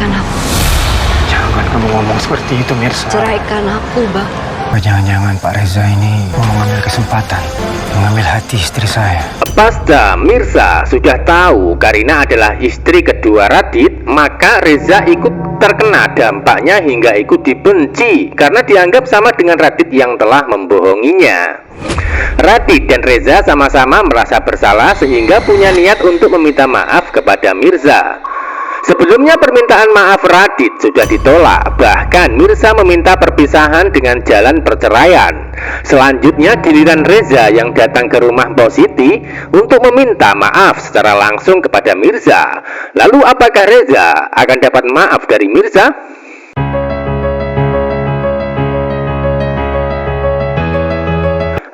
Ceraikan aku. Jangan kamu ngomong seperti itu, Mirza. Ceraikan aku, Bang. Jangan-jangan Pak Reza ini mau mengambil kesempatan mengambil hati istri saya. Pasca Mirza sudah tahu Karina adalah istri kedua Radit, maka Reza ikut terkena dampaknya hingga ikut dibenci karena dianggap sama dengan Radit yang telah membohonginya. Radit dan Reza sama-sama merasa bersalah sehingga punya niat untuk meminta maaf kepada Mirza. Sebelumnya permintaan maaf Radit sudah ditolak, bahkan Mirza meminta perpisahan dengan jalan perceraian. Selanjutnya giliran Reza yang datang ke rumah Mbok Siti untuk meminta maaf secara langsung kepada Mirza. Lalu apakah Reza akan dapat maaf dari Mirza?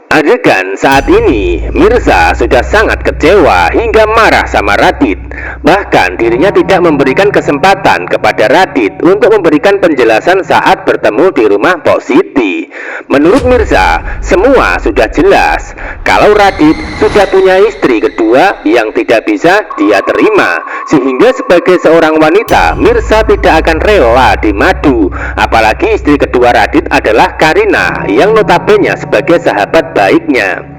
Adegan saat ini, Mirza sudah sangat kecewa hingga marah sama Radit. Bahkan dirinya tidak memberikan kesempatan kepada Radit untuk memberikan penjelasan saat bertemu di rumah Mbok Siti. Menurut Mirza, semua sudah jelas kalau Radit sudah punya istri kedua yang tidak bisa dia terima. Sehingga sebagai seorang wanita, Mirza tidak akan rela dimadu. Apalagi istri kedua Radit adalah Karina yang notabene sebagai sahabat baiknya.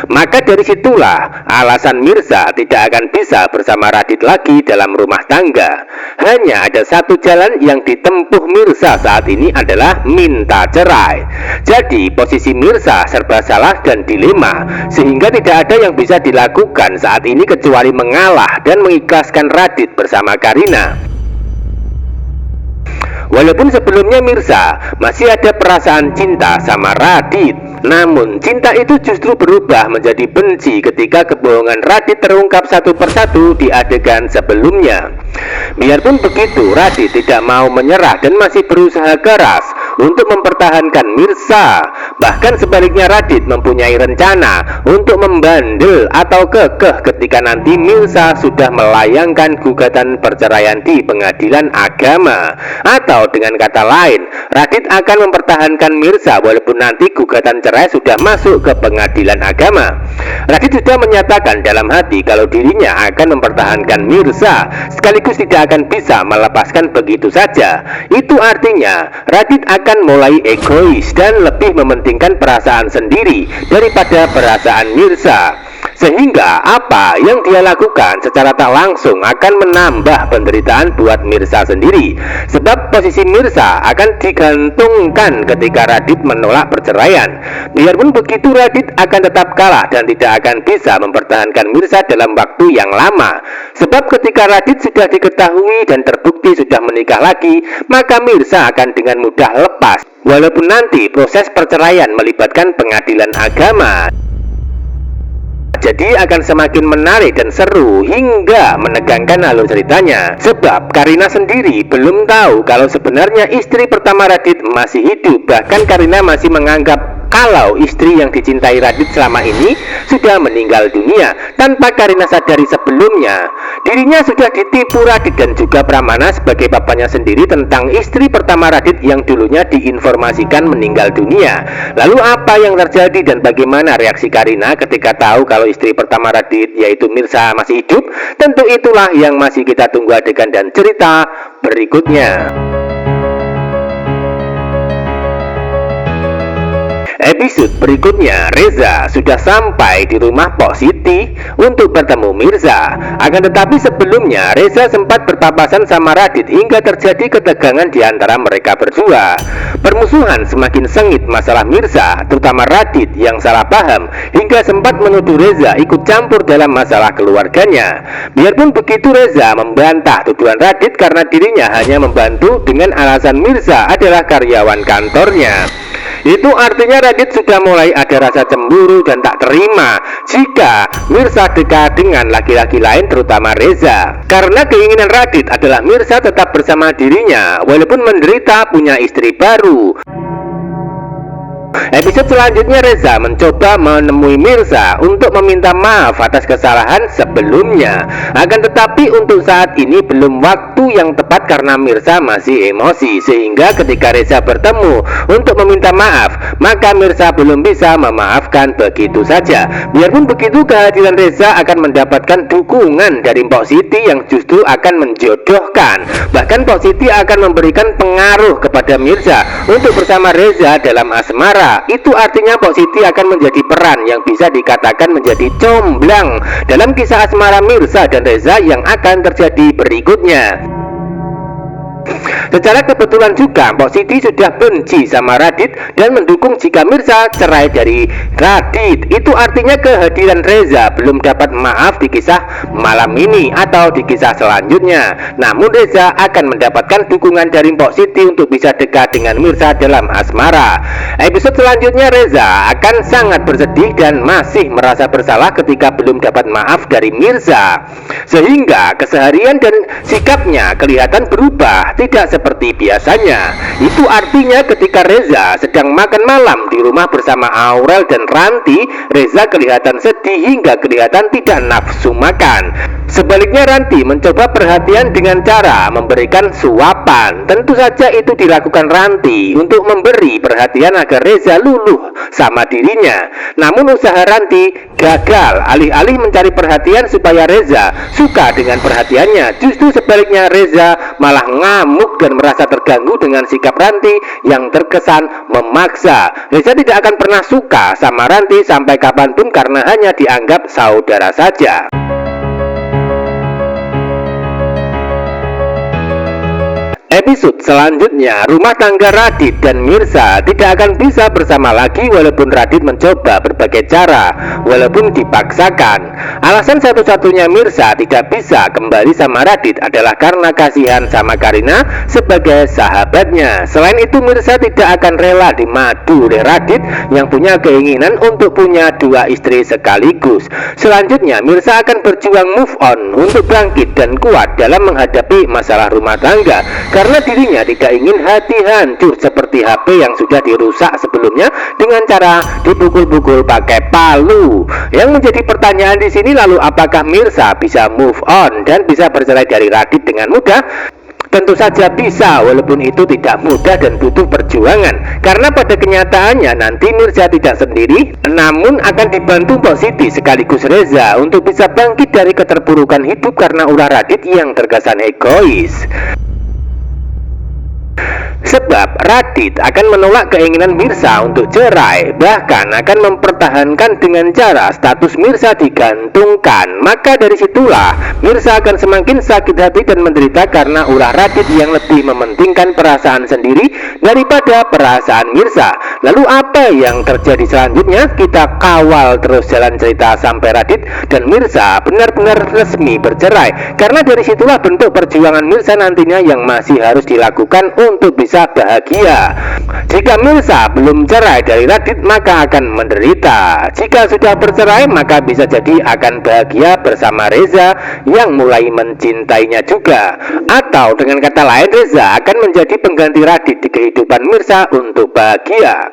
Maka dari situlah alasan Mirza tidak akan bisa bersama Radit lagi dalam rumah tangga. Hanya ada satu jalan yang ditempuh Mirza saat ini adalah minta cerai. Jadi posisi Mirza serba salah dan dilema, sehingga tidak ada yang bisa dilakukan saat ini kecuali mengalah dan mengikhlaskan Radit bersama Karina. Walaupun sebelumnya Mirza masih ada perasaan cinta sama Radit, namun cinta itu justru berubah menjadi benci ketika kebohongan Radit terungkap satu persatu di adegan sebelumnya. Biarpun begitu, Radit tidak mau menyerah dan masih berusaha keras untuk mempertahankan Mirza. Bahkan sebaliknya, Radit mempunyai rencana untuk membandel atau kekeh ketika nanti Mirza sudah melayangkan gugatan perceraian di pengadilan agama. Atau dengan kata lain, Radit akan mempertahankan Mirza walaupun nanti gugatan cerai sudah masuk ke pengadilan agama. Radit sudah menyatakan dalam hati kalau dirinya akan mempertahankan Mirza, sekaligus tidak akan bisa melepaskan begitu saja. Itu artinya Radit akan mulai egois dan lebih mementingkan perasaan sendiri daripada perasaan Mirza. Sehingga apa yang dia lakukan secara tak langsung akan menambah penderitaan buat Mirza sendiri. Sebab posisi Mirza akan digantungkan ketika Radit menolak perceraian. Biarpun begitu, Radit akan tetap kalah dan tidak akan bisa mempertahankan Mirza dalam waktu yang lama. Sebab ketika Radit sudah diketahui dan terbukti sudah menikah lagi, maka Mirza akan dengan mudah lepas. Walaupun nanti proses perceraian melibatkan pengadilan agama. Jadi akan semakin menarik dan seru hingga menegangkan alur ceritanya. Sebab Karina sendiri belum tahu kalau sebenarnya istri pertama Radit masih hidup. Bahkan Karina masih menganggap kalau istri yang dicintai Radit selama ini sudah meninggal dunia, tanpa Karina sadari sebelumnya dirinya sudah ditipu Radit dan juga Pramana sebagai bapaknya sendiri tentang istri pertama Radit yang dulunya diinformasikan meninggal dunia. Lalu apa yang terjadi dan bagaimana reaksi Karina ketika tahu kalau istri pertama Radit yaitu Mirza masih hidup? Tentu itulah yang masih kita tunggu adegan dan cerita berikutnya. Episode berikutnya, Reza sudah sampai di rumah Mbok Siti untuk bertemu Mirza. Akan tetapi sebelumnya, Reza sempat berpapasan sama Radit hingga terjadi ketegangan di antara mereka berdua. Permusuhan semakin sengit masalah Mirza, terutama Radit yang salah paham hingga sempat menuduh Reza ikut campur dalam masalah keluarganya. Biarpun begitu, Reza membantah tuduhan Radit karena dirinya hanya membantu dengan alasan Mirza adalah karyawan kantornya. Itu artinya Radit sudah mulai ada rasa cemburu dan tak terima jika Mirza dekat dengan laki-laki lain, terutama Reza. Karena keinginan Radit adalah Mirza tetap bersama dirinya walaupun menderita punya istri baru. Episode selanjutnya Reza mencoba menemui Mirza untuk meminta maaf atas kesalahan sebelumnya. Akan tetapi untuk saat ini belum waktu yang tepat karena Mirza masih emosi, sehingga ketika Reza bertemu untuk meminta maaf, maka Mirza belum bisa memaafkan begitu saja. Biarpun begitu, kehadiran Reza akan mendapatkan dukungan dari Mpok Siti yang justru akan menjodohkan. Bahkan Mpok Siti akan memberikan pengaruh kepada Mirza untuk bersama Reza dalam asmara. Itu artinya Mpok Siti akan menjadi peran yang bisa dikatakan menjadi comblang dalam kisah asmara Mirza dan Reza yang akan terjadi berikutnya. Secara kebetulan juga Mpok Siti sudah benci sama Radit dan mendukung jika Mirza cerai dari Radit. Itu artinya kehadiran Reza belum dapat maaf di kisah malam ini atau di kisah selanjutnya. Namun Reza akan mendapatkan dukungan dari Mpok Siti untuk bisa dekat dengan Mirza dalam asmara. Episode selanjutnya Reza akan sangat bersedih dan masih merasa bersalah ketika belum dapat maaf dari Mirza, sehingga keseharian dan sikapnya kelihatan berubah, tidak seperti biasanya. Itu artinya ketika Reza sedang makan malam di rumah bersama Aurel dan Ranti, Reza kelihatan sedih hingga kelihatan tidak nafsu makan. Sebaliknya Ranti mencoba perhatian dengan cara memberikan suapan. Tentu saja itu dilakukan Ranti untuk memberi perhatian agar Reza luluh sama dirinya. Namun usaha Ranti gagal. Alih-alih mencari perhatian supaya Reza suka dengan perhatiannya, justru sebaliknya Reza malah ngamuk dan merasa terganggu dengan sikap Ranti yang terkesan memaksa. Reza tidak akan pernah suka sama Ranti sampai kapanpun karena hanya dianggap saudara saja. Episode selanjutnya, rumah tangga Radit dan Mirza tidak akan bisa bersama lagi walaupun Radit mencoba berbagai cara, walaupun dipaksakan. Alasan satu-satunya Mirza tidak bisa kembali sama Radit adalah karena kasihan sama Karina sebagai sahabatnya. Selain itu Mirza tidak akan rela dimadu oleh Radit yang punya keinginan untuk punya dua istri sekaligus. Selanjutnya Mirza akan berjuang move on untuk bangkit dan kuat dalam menghadapi masalah rumah tangga, karena dirinya tidak ingin hati hancur seperti HP yang sudah dirusak sebelumnya dengan cara dipukul-pukul pakai palu. Yang menjadi pertanyaan di sini, lalu apakah Mirza bisa move on dan bisa bercerai dari Radit dengan mudah? Tentu saja bisa, walaupun itu tidak mudah dan butuh perjuangan. Karena pada kenyataannya nanti Mirza tidak sendiri, namun akan dibantu Mpok Siti sekaligus Reza untuk bisa bangkit dari keterpurukan hidup karena ulah Radit yang terkesan egois. Sebab Radit akan menolak keinginan Mirza untuk cerai, bahkan akan mempertahankan dengan cara status Mirza digantungkan. Maka dari situlah Mirza akan semakin sakit hati dan menderita karena ulah Radit yang lebih mementingkan perasaan sendiri daripada perasaan Mirza. Lalu apa yang terjadi selanjutnya? Kita kawal terus jalan cerita sampai Radit dan Mirza benar-benar resmi bercerai. Karena dari situlah bentuk perjuangan Mirza nantinya yang masih harus dilakukan untuk bisa bahagia. Jika Mirza belum cerai dari Radit, maka akan menderita. Jika sudah bercerai, maka bisa jadi akan bahagia bersama Reza yang mulai mencintainya juga. Atau dengan kata lain, Reza akan menjadi pengganti Radit di kehidupan Mirza untuk bahagia.